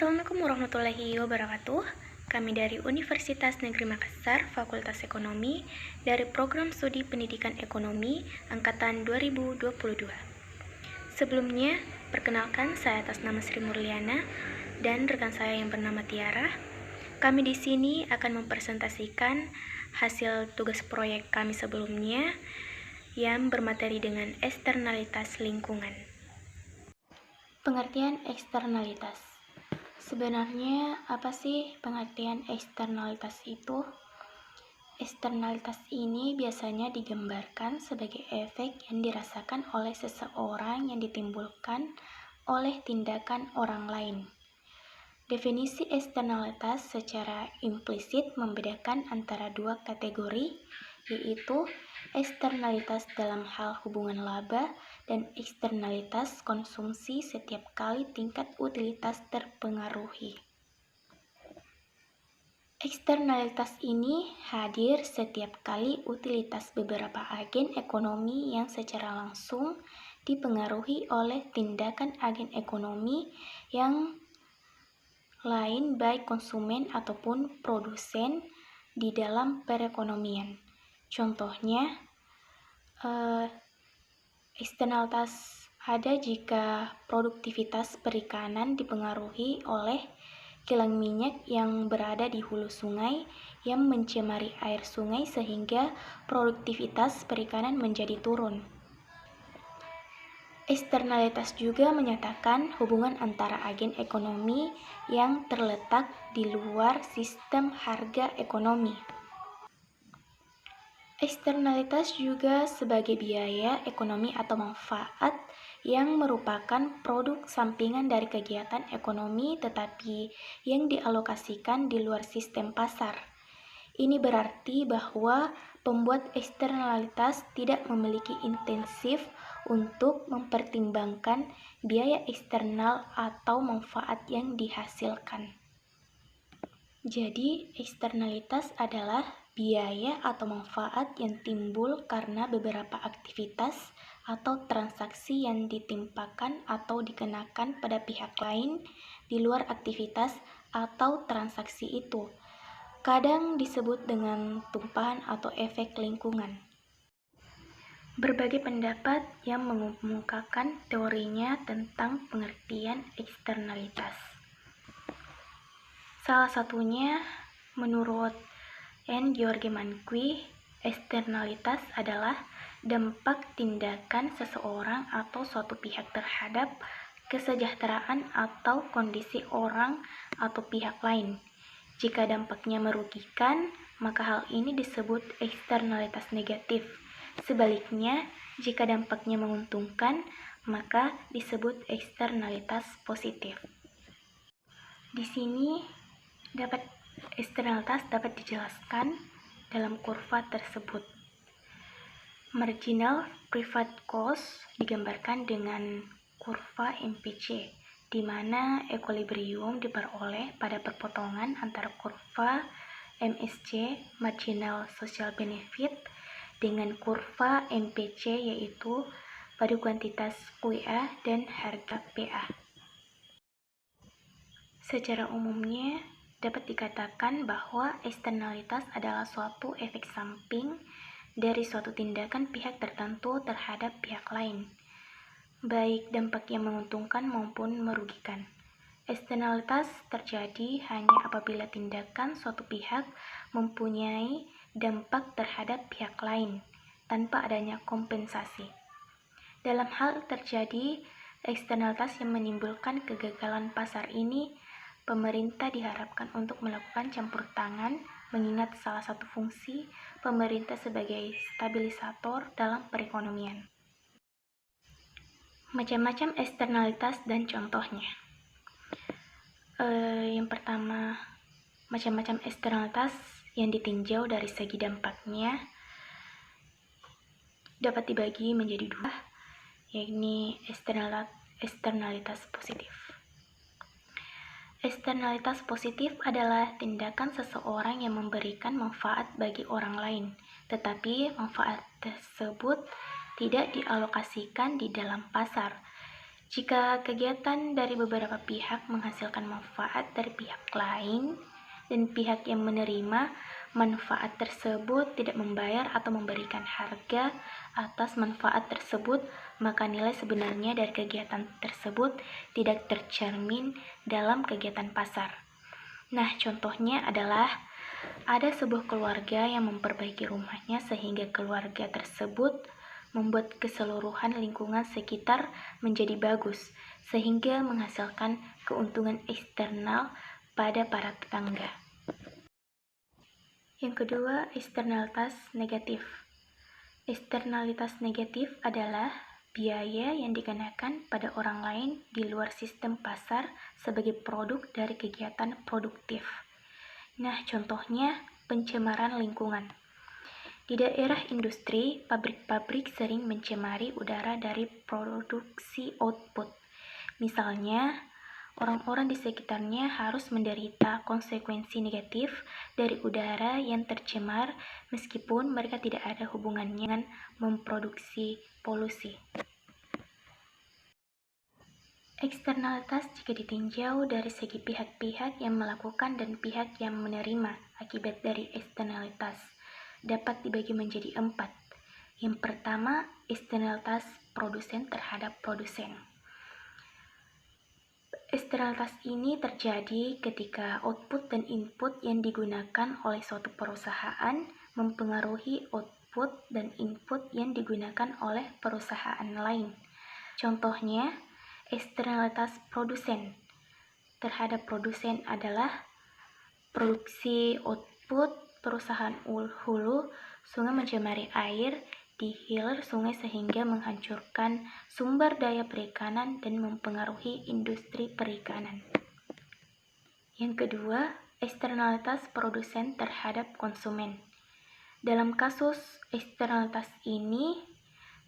Assalamualaikum warahmatullahi wabarakatuh. Kami dari Universitas Negeri Makassar, Fakultas Ekonomi, dari Program Studi Pendidikan Ekonomi Angkatan 2022. Sebelumnya, perkenalkan saya atas nama Sri Murliana dan rekan saya yang bernama Tiara. Kami di sini akan mempresentasikan hasil tugas proyek kami sebelumnya yang bermateri dengan eksternalitas lingkungan. Pengertian eksternalitas. Sebenarnya apa sih pengertian eksternalitas itu? Eksternalitas ini biasanya digambarkan sebagai efek yang dirasakan oleh seseorang yang ditimbulkan oleh tindakan orang lain. Definisi eksternalitas secara implisit membedakan antara dua kategori, yaitu eksternalitas dalam hal hubungan laba dan eksternalitas konsumsi setiap kali tingkat utilitas terpengaruhi. Eksternalitas ini hadir setiap kali utilitas beberapa agen ekonomi yang secara langsung dipengaruhi oleh tindakan agen ekonomi yang lain baik konsumen ataupun produsen di dalam perekonomian. Contohnya, eksternalitas ada jika produktivitas perikanan dipengaruhi oleh kilang minyak yang berada di hulu sungai yang mencemari air sungai sehingga produktivitas perikanan menjadi turun. Eksternalitas juga menyatakan hubungan antara agen ekonomi yang terletak di luar sistem harga ekonomi. Eksternalitas juga sebagai biaya ekonomi atau manfaat yang merupakan produk sampingan dari kegiatan ekonomi tetapi yang dialokasikan di luar sistem pasar. Ini berarti bahwa pembuat eksternalitas tidak memiliki intensif untuk mempertimbangkan biaya eksternal atau manfaat yang dihasilkan. Jadi, eksternalitas adalah biaya atau manfaat yang timbul karena beberapa aktivitas atau transaksi yang ditimpakan atau dikenakan pada pihak lain di luar aktivitas atau transaksi itu. Kadang disebut dengan tumpahan atau efek lingkungan. Berbagai pendapat yang mengemukakan teorinya tentang pengertian eksternalitas. Salah satunya, menurut N. George Manqui, eksternalitas adalah dampak tindakan seseorang atau suatu pihak terhadap kesejahteraan atau kondisi orang atau pihak lain. Jika dampaknya merugikan, maka hal ini disebut eksternalitas negatif. Sebaliknya, jika dampaknya menguntungkan, maka disebut eksternalitas positif. Di sini, eksternalitas dapat dijelaskan dalam kurva tersebut. Marginal private cost digambarkan dengan kurva MPC, di mana equilibrium diperoleh pada perpotongan antara kurva MSC marginal social benefit dengan kurva MPC yaitu pada kuantitas QA dan harga PA. Secara umumnya dapat dikatakan bahwa eksternalitas adalah suatu efek samping dari suatu tindakan pihak tertentu terhadap pihak lain, baik dampak yang menguntungkan maupun merugikan. Eksternalitas terjadi hanya apabila tindakan suatu pihak mempunyai dampak terhadap pihak lain tanpa adanya kompensasi. Dalam hal terjadi eksternalitas yang menimbulkan kegagalan pasar ini, pemerintah diharapkan untuk melakukan campur tangan mengingat salah satu fungsi pemerintah sebagai stabilisator dalam perekonomian. Macam-macam eksternalitas dan contohnya. Yang pertama, macam-macam eksternalitas yang ditinjau dari segi dampaknya dapat dibagi menjadi dua, yakni eksternalitas positif. Eksternalitas positif adalah tindakan seseorang yang memberikan manfaat bagi orang lain, tetapi manfaat tersebut tidak dialokasikan di dalam pasar. Jika kegiatan dari beberapa pihak menghasilkan manfaat dari pihak lain, dan pihak yang menerima manfaat tersebut tidak membayar atau memberikan harga atas manfaat tersebut, maka nilai sebenarnya dari kegiatan tersebut tidak tercermin dalam kegiatan pasar. Nah, contohnya adalah ada sebuah keluarga yang memperbaiki rumahnya sehingga keluarga tersebut membuat keseluruhan lingkungan sekitar menjadi bagus, sehingga menghasilkan keuntungan eksternal pada para tetangga. Yang kedua, eksternalitas negatif. Eksternalitas negatif adalah biaya yang dikenakan pada orang lain di luar sistem pasar sebagai produk dari kegiatan produktif. Nah, contohnya pencemaran lingkungan. Di daerah industri, pabrik-pabrik sering mencemari udara dari produksi output. Misalnya, orang-orang di sekitarnya harus menderita konsekuensi negatif dari udara yang tercemar meskipun mereka tidak ada hubungannya dengan memproduksi polusi. Eksternalitas jika ditinjau dari segi pihak-pihak yang melakukan dan pihak yang menerima akibat dari eksternalitas dapat dibagi menjadi 4. Yang pertama, eksternalitas produsen terhadap produsen. Eksternalitas ini terjadi ketika output dan input yang digunakan oleh suatu perusahaan mempengaruhi output dan input yang digunakan oleh perusahaan lain. Contohnya, eksternalitas produsen terhadap produsen adalah produksi output perusahaan hulu sungai mencemari air di hilir sungai sehingga menghancurkan sumber daya perikanan dan mempengaruhi industri perikanan. Yang kedua, eksternalitas produsen terhadap konsumen. Dalam kasus eksternalitas ini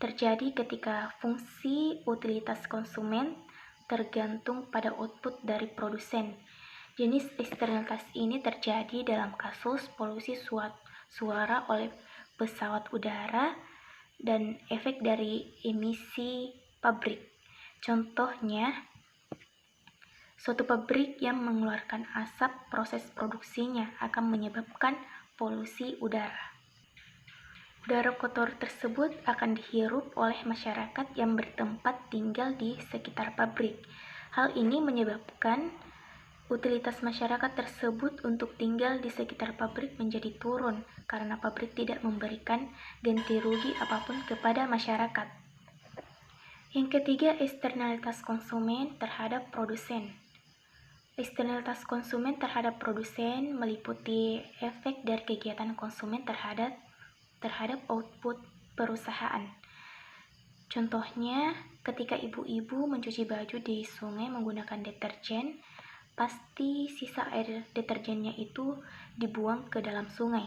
terjadi ketika fungsi utilitas konsumen tergantung pada output dari produsen. Jenis eksternalitas ini terjadi dalam kasus polusi suara oleh pesawat udara dan efek dari emisi pabrik. Contohnya, suatu pabrik yang mengeluarkan asap proses produksinya akan menyebabkan polusi udara. Udara kotor tersebut akan dihirup oleh masyarakat yang bertempat tinggal di sekitar pabrik. Hal ini menyebabkan utilitas masyarakat tersebut untuk tinggal di sekitar pabrik menjadi turun karena pabrik tidak memberikan ganti rugi apapun kepada masyarakat. Yang ketiga, eksternalitas konsumen terhadap produsen. Eksternalitas konsumen terhadap produsen meliputi efek dari kegiatan konsumen terhadap output perusahaan. Contohnya, ketika ibu-ibu mencuci baju di sungai menggunakan deterjen, pasti sisa air deterjennya itu dibuang ke dalam sungai.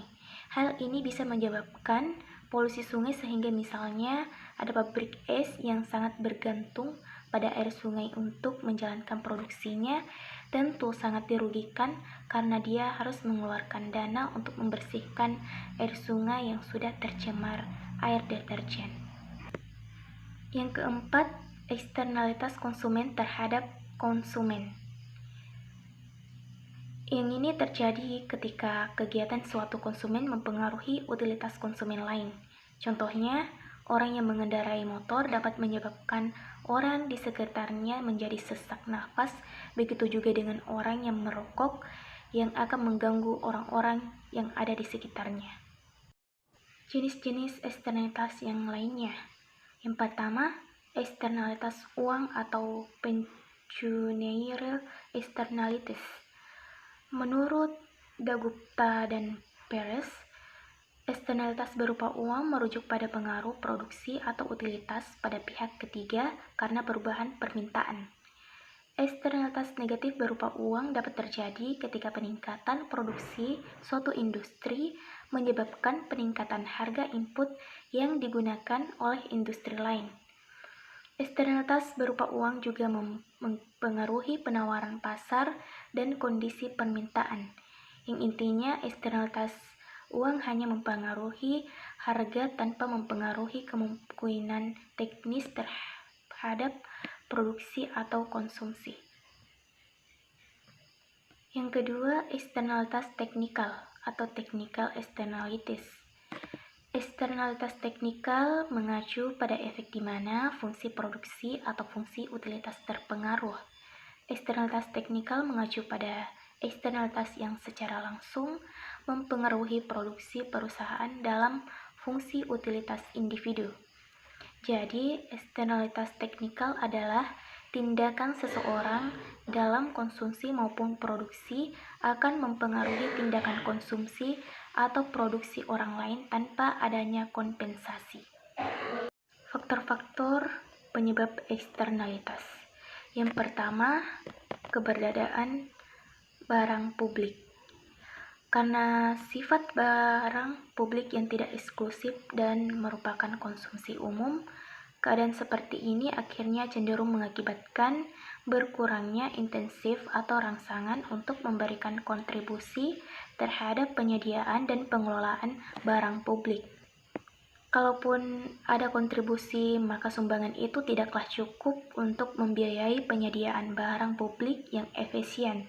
Hal ini bisa menyebabkan polusi sungai sehingga misalnya ada pabrik es yang sangat bergantung pada air sungai untuk menjalankan produksinya, tentu sangat dirugikan karena dia harus mengeluarkan dana untuk membersihkan air sungai yang sudah tercemar air deterjen. Yang keempat, eksternalitas konsumen terhadap konsumen. Yang ini terjadi ketika kegiatan suatu konsumen mempengaruhi utilitas konsumen lain. Contohnya, orang yang mengendarai motor dapat menyebabkan orang di sekitarnya menjadi sesak nafas, begitu juga dengan orang yang merokok yang akan mengganggu orang-orang yang ada di sekitarnya. Jenis-jenis eksternalitas yang lainnya. Yang pertama, eksternalitas uang atau pecuniary externalities. Menurut Dagupta dan Perez, eksternalitas berupa uang merujuk pada pengaruh produksi atau utilitas pada pihak ketiga karena perubahan permintaan. Eksternalitas negatif berupa uang dapat terjadi ketika peningkatan produksi suatu industri menyebabkan peningkatan harga input yang digunakan oleh industri lain. Eksternalitas berupa uang juga mempengaruhi penawaran pasar dan kondisi permintaan. Yang intinya, eksternalitas uang hanya mempengaruhi harga tanpa mempengaruhi kemungkinan teknis terhadap produksi atau konsumsi. Yang kedua, eksternalitas teknikal atau technical externalities. Eksternalitas teknikal mengacu pada efek di mana fungsi produksi atau fungsi utilitas terpengaruh. Eksternalitas teknikal mengacu pada eksternalitas yang secara langsung mempengaruhi produksi perusahaan dalam fungsi utilitas individu. Jadi, eksternalitas teknikal adalah tindakan seseorang dalam konsumsi maupun produksi akan mempengaruhi tindakan konsumsi atau produksi orang lain tanpa adanya kompensasi. Faktor-faktor penyebab eksternalitas. Yang pertama, keberadaan barang publik. Karena sifat barang publik yang tidak eksklusif dan merupakan konsumsi umum, keadaan seperti ini akhirnya cenderung mengakibatkan berkurangnya intensif atau rangsangan untuk memberikan kontribusi terhadap penyediaan dan pengelolaan barang publik. Kalaupun ada kontribusi, maka sumbangan itu tidaklah cukup untuk membiayai penyediaan barang publik yang efisien,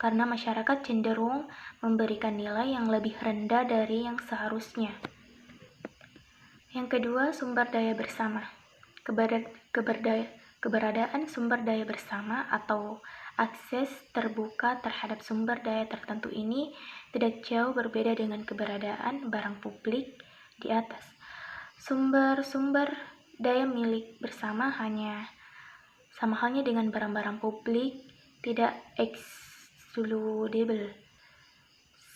karena masyarakat cenderung memberikan nilai yang lebih rendah dari yang seharusnya. Yang kedua, sumber daya bersama. Keberadaan sumber daya bersama atau akses terbuka terhadap sumber daya tertentu ini tidak jauh berbeda dengan keberadaan barang publik di atas. Sumber-sumber daya milik bersama sama halnya dengan barang-barang publik, tidak eksklusif.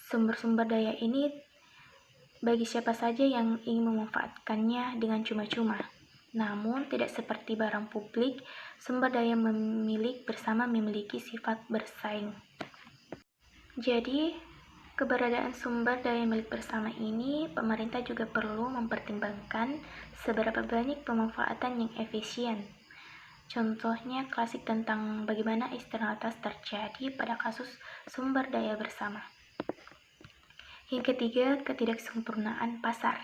Sumber-sumber daya ini bagi siapa saja yang ingin memanfaatkannya dengan cuma-cuma. Namun, tidak seperti barang publik, sumber daya milik bersama memiliki sifat bersaing. Jadi, keberadaan sumber daya milik bersama ini, pemerintah juga perlu mempertimbangkan seberapa banyak pemanfaatan yang efisien. Contohnya klasik tentang bagaimana eksternalitas terjadi pada kasus sumber daya bersama. Yang ketiga, ketidaksempurnaan pasar.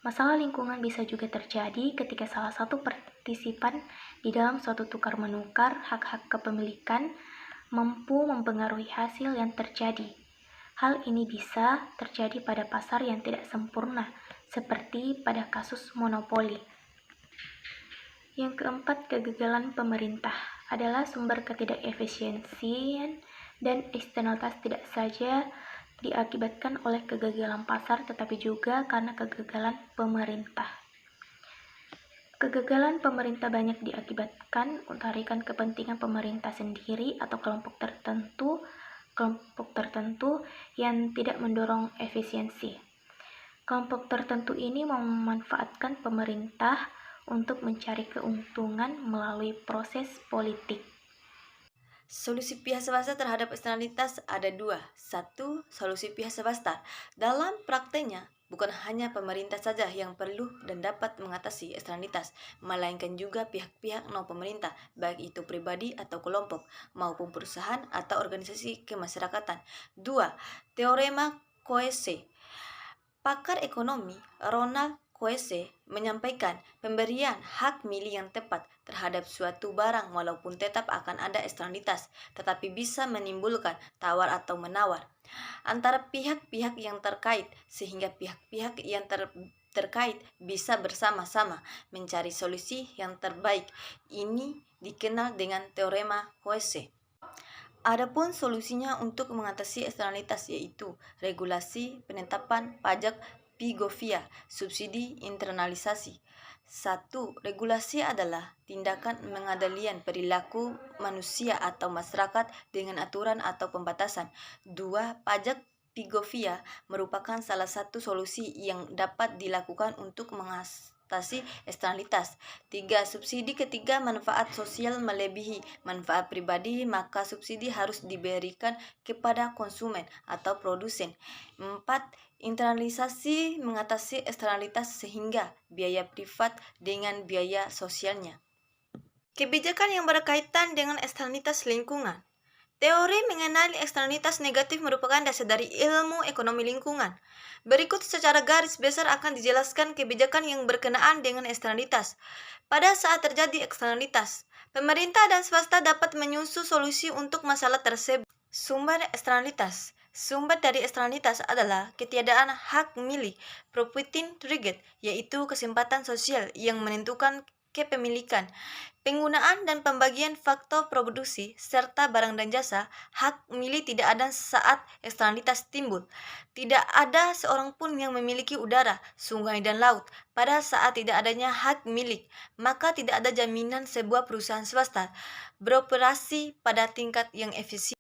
Masalah lingkungan bisa juga terjadi ketika salah satu partisipan di dalam suatu tukar-menukar hak-hak kepemilikan mampu mempengaruhi hasil yang terjadi. Hal ini bisa terjadi pada pasar yang tidak sempurna, seperti pada kasus monopoli. Yang keempat, kegagalan pemerintah adalah sumber ketidakefisiensian dan eksternalitas tidak saja diakibatkan oleh kegagalan pasar, tetapi juga karena kegagalan pemerintah. Kegagalan pemerintah banyak diakibatkan utarikan kepentingan pemerintah sendiri atau kelompok tertentu yang tidak mendorong efisiensi. Kelompok tertentu ini memanfaatkan pemerintah untuk mencari keuntungan melalui proses politik. Solusi pihak swasta terhadap eksternalitas ada dua. Satu, solusi pihak swasta. Dalam prakteknya, bukan hanya pemerintah saja yang perlu dan dapat mengatasi eksternalitas, melainkan juga pihak-pihak non-pemerintah, baik itu pribadi atau kelompok, maupun perusahaan atau organisasi kemasyarakatan. Dua, teorema Coase. Pakar ekonomi Ronald Coase menyampaikan pemberian hak milih yang tepat terhadap suatu barang walaupun tetap akan ada eksternalitas, tetapi bisa menimbulkan tawar atau menawar antara pihak-pihak yang terkait, sehingga pihak-pihak yang terkait bisa bersama-sama mencari solusi yang terbaik. Ini dikenal dengan teorema Coase. Adapun solusinya untuk mengatasi eksternalitas yaitu regulasi, penetapan pajak, PIGOVIA, subsidi internalisasi. 1. Regulasi adalah tindakan pengendalian perilaku manusia atau masyarakat dengan aturan atau pembatasan. 2. Pajak PIGOVIA merupakan salah satu solusi yang dapat dilakukan untuk mengatasi eksternalitas. 3. Subsidi ketiga, manfaat sosial melebihi manfaat pribadi, maka subsidi harus diberikan kepada konsumen atau produsen. 4. Internalisasi mengatasi eksternalitas sehingga biaya privat dengan biaya sosialnya. Kebijakan yang berkaitan dengan eksternalitas lingkungan. Teori mengenai eksternalitas negatif merupakan dasar dari ilmu ekonomi lingkungan. Berikut secara garis besar akan dijelaskan kebijakan yang berkenaan dengan eksternalitas. Pada saat terjadi eksternalitas, Pemerintah dan swasta dapat menyusun solusi untuk masalah tersebut. Sumber eksternalitas. Sumber dari eksternalitas adalah ketiadaan hak milik, property right, yaitu kesempatan sosial yang menentukan kepemilikan, penggunaan dan pembagian faktor produksi, serta barang dan jasa. Hak milik tidak ada saat eksternalitas timbul. Tidak ada seorang pun yang memiliki udara, sungai, dan laut. Pada saat tidak adanya hak milik, maka tidak ada jaminan sebuah perusahaan swasta beroperasi pada tingkat yang efisien.